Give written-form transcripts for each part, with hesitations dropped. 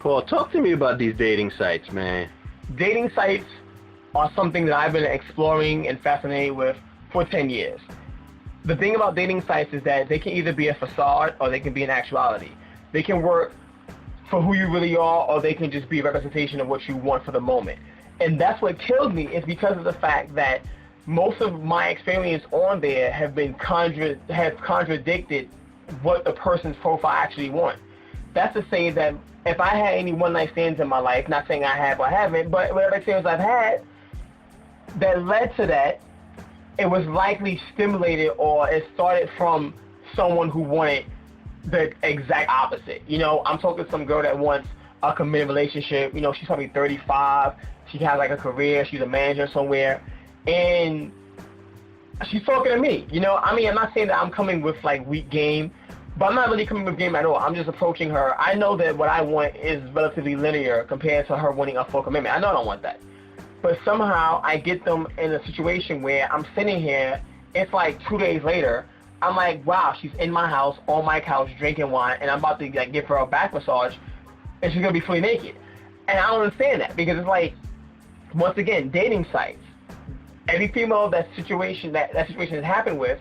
Paul, talk to me about these dating sites, man. Dating sites are something that I've been exploring and fascinated with for 10 years. The thing about dating sites is that they can either be a facade or they can be an actuality. They can work for who you really are, or they can just be a representation of what you want for the moment. And that's what kills me, is because of the fact that most of my experience on there have contradicted what the person's profile actually wants. That's to say that if I had any one-night stands in my life, not saying I have or haven't, but whatever experience I've had that led to that, it was likely stimulated, or it started from someone who wanted the exact opposite. You know, I'm talking to some girl that wants a committed relationship. You know, she's probably 35. She has like a career. She's a manager somewhere. And she's talking to me. You know, I mean, I'm not saying that I'm coming with like weak game, but I'm not really coming with game at all. I'm just approaching her. I know that what I want is relatively linear compared to her wanting a full commitment. I know I don't want that. But somehow I get them in a situation where I'm sitting here, it's like 2 days later, I'm like, wow, she's in my house, on my couch, drinking wine, and I'm about to like give her a back massage, and she's going to be fully naked. And I don't understand that, because it's like, once again, dating sites. Every female that situation has happened with,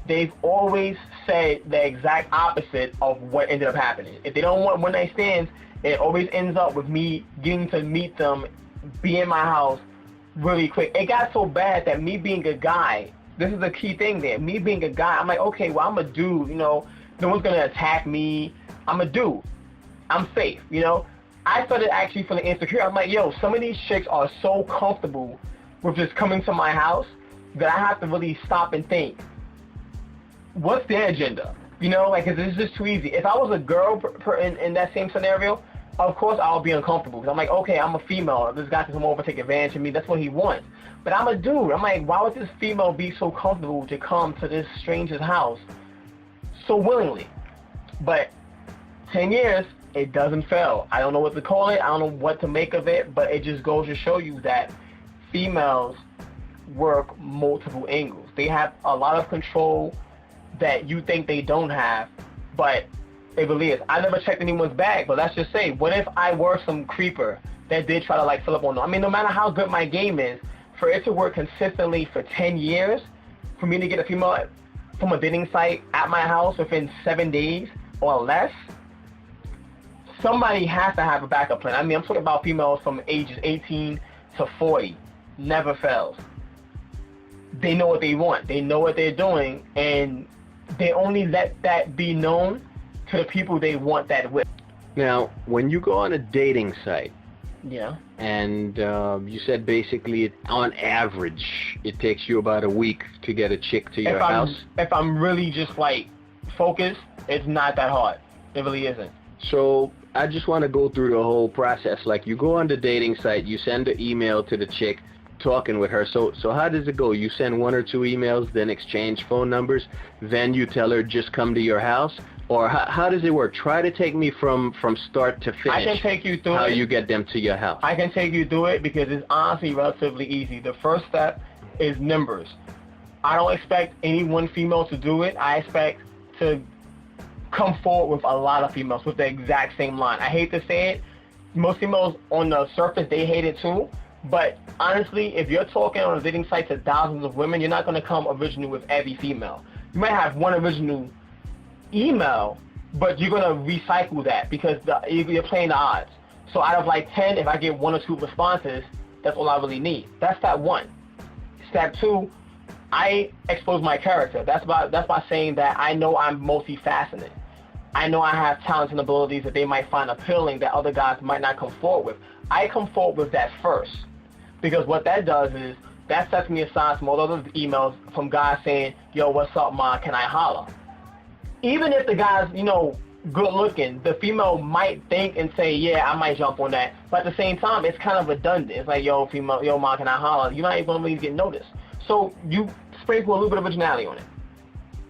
they've always said the exact opposite of what ended up happening. If they don't want one-night stands, it always ends up with me getting to meet them, be in my house really quick. It got so bad that me being a guy, this is the key thing there, me being a guy, I'm like, okay, well, I'm a dude, you know, no one's going to attack me. I'm a dude. I'm safe, you know. I started actually feeling insecure. I'm like, yo, some of these chicks are so comfortable with just coming to my house that I have to really stop and think, what's their agenda? You know, like, 'cause it's just too easy. If I was a girl in that same scenario, of course I would be uncomfortable, because I'm like, okay, I'm a female. This guy can come over, take advantage of me. That's what he wants. But I'm a dude. I'm like, why would this female be so comfortable to come to this stranger's house so willingly? But 10 years, it doesn't fail. I don't know what to call it. I don't know what to make of it, but it just goes to show you that females work multiple angles. They have a lot of control that you think they don't have, but it really is. I never checked anyone's bag, but let's just say, what if I were some creeper that did try to like fill up on them? I mean, no matter how good my game is, for it to work consistently for 10 years, for me to get a female from a dating site at my house within 7 days or less, somebody has to have a backup plan. I mean, I'm talking about females from ages 18 to 40. Never fails. They know what they want. They know what they're doing, and they only let that be known to the people they want that with. Now, when you go on a dating site, Yeah. and you said basically on average it takes you about a week to get a chick to your house. If I'm really just like focused, it's not that hard. It really isn't. So I just want to go through the whole process. Like, you go on the dating site, you send an email to the chick, talking with her. So how does it go? You send 1 or 2 emails, then exchange phone numbers, then you tell her just come to your house? Or how does it work? Try to take me from start to finish. I can take you through how you get them to your house. I can take you through it because it's honestly relatively easy. The first step is numbers. I don't expect any one female to do it. I expect to come forward with a lot of females with the exact same line. I hate to say it. Most females on the surface, they hate it too. But honestly, if you're talking on a dating site to thousands of women, you're not going to come original with every female. You might have one original email, but you're going to recycle that because you're playing the odds. So out of like 10, if I get 1 or 2 responses, that's all I really need. That's step 1. Step 2, I expose my character. That's by saying that I know I'm multifaceted. I know I have talents and abilities that they might find appealing that other guys might not come forward with. I come forward with that first, because what that does is that sets me aside from all other emails from guys saying, yo, what's up, ma, can I holler? Even if the guy's, you know, good looking, the female might think and say, yeah, I might jump on that. But at the same time, it's kind of redundant. It's like, yo, female, yo, ma, can I holler? You're not even going to really get noticed. So you sprinkle a little bit of originality on it.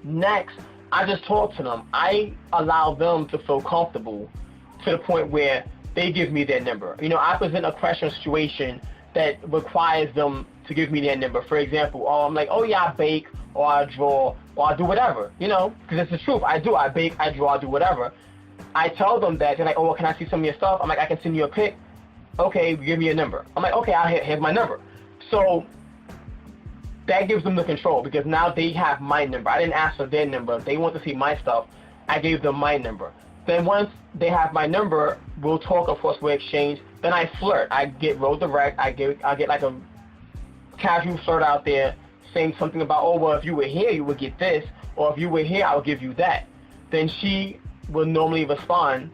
Next, I just talk to them. I allow them to feel comfortable to the point where they give me their number. You know, I present a question situation that requires them to give me their number. For example, I'm like, oh yeah, I bake, or I draw, or I do whatever, you know, because it's the truth. I do. I bake, I draw, I do whatever. I tell them that. They're like, oh, well, can I see some of your stuff? I'm like, I can send you a pic. Okay, give me a number. I'm like, okay, here's my number. So that gives them the control because now they have my number. I didn't ask for their number. If they want to see my stuff, I gave them my number. Then once they have my number, we'll talk, of course, we'll exchange. Then I flirt. I get real direct. I get like a casual flirt out there saying something about, oh, well, if you were here, you would get this. Or if you were here, I'll give you that. Then she will normally respond,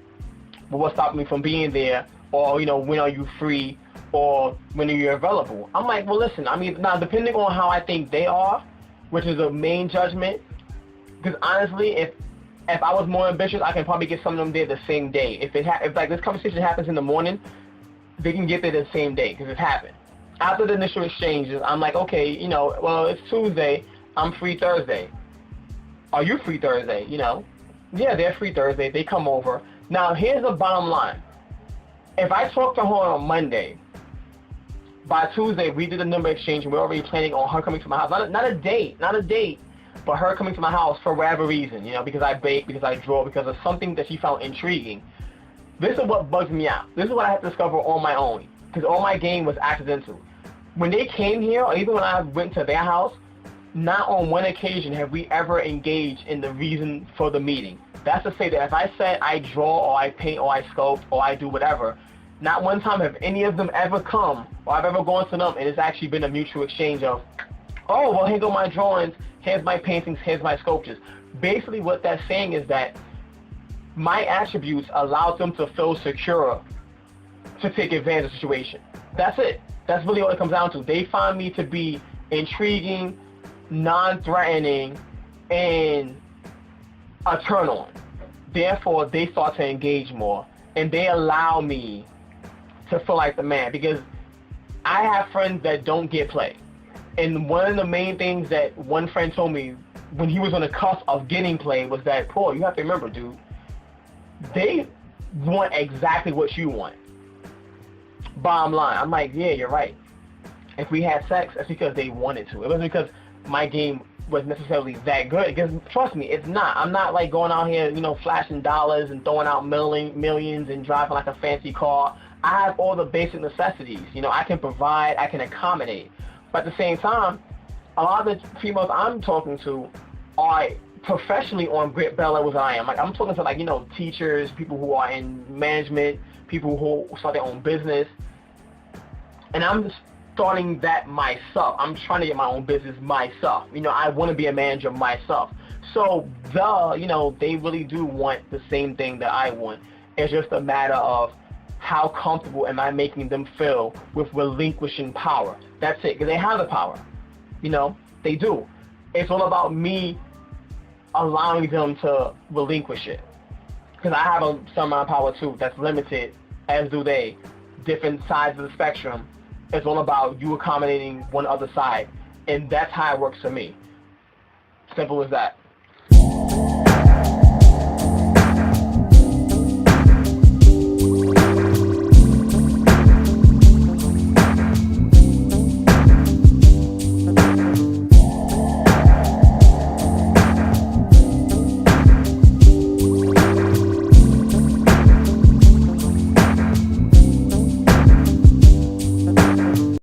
well, what's stopping me from being there? Or, you know, when are you free? Or when are you available? I'm like, well, listen, I mean, now, depending on how I think they are, which is a main judgment, because honestly, if I was more ambitious, I can probably get some of them there the same day. If like this conversation happens in the morning, they can get there the same day because it's happened. After the initial exchanges, I'm like, okay, you know, well, it's Tuesday. I'm free Thursday. Are you free Thursday? You know, yeah, they're free Thursday. They come over. Now, here's the bottom line. If I talk to her on Monday, by Tuesday, we did a number exchange, and we're already planning on her coming to my house. Not a date, but her coming to my house for whatever reason, you know, because I bake, because I draw, because of something that she found intriguing. This is what bugs me out. This is what I had to discover on my own, because all my game was accidental. When they came here, or even when I went to their house, not on one occasion have we ever engaged in the reason for the meeting. That's to say that if I said I draw, or I paint, or I sculpt, or I do whatever, not one time have any of them ever come, or I've ever gone to them, and it's actually been a mutual exchange of, oh, well, here go my drawings, here's my paintings, here's my sculptures. Basically what that's saying is that my attributes allow them to feel secure to take advantage of the situation. That's it. That's really all it comes down to. They find me to be intriguing, non-threatening, and a turn-on. Therefore, they start to engage more, and they allow me to feel like the man, because I have friends that don't get play. And one of the main things that one friend told me when he was on the cusp of getting play was that, Paul, you have to remember, dude, they want exactly what you want. Bottom line. I'm like, yeah, you're right. If we had sex, it's because they wanted to. It wasn't because my game was necessarily that good. Because trust me, it's not. I'm not like going out here, you know, flashing dollars and throwing out millions and driving like a fancy car. I have all the basic necessities. You know, I can provide, I can accommodate. But at the same time, a lot of the females I'm talking to are professionally on great better levels than I am. Like, I'm talking to, like, you know, teachers, people who are in management, people who start their own business. And I'm starting that myself. I'm trying to get my own business myself. You know, I want to be a manager myself. So, you know, they really do want the same thing that I want. It's just a matter of how comfortable am I making them feel with relinquishing power. That's it, because they have the power. You know, they do. It's all about me allowing them to relinquish it. Because I have some amount of power too that's limited, as do they. Different sides of the spectrum. It's all about you accommodating one other side. And that's how it works for me. Simple as that.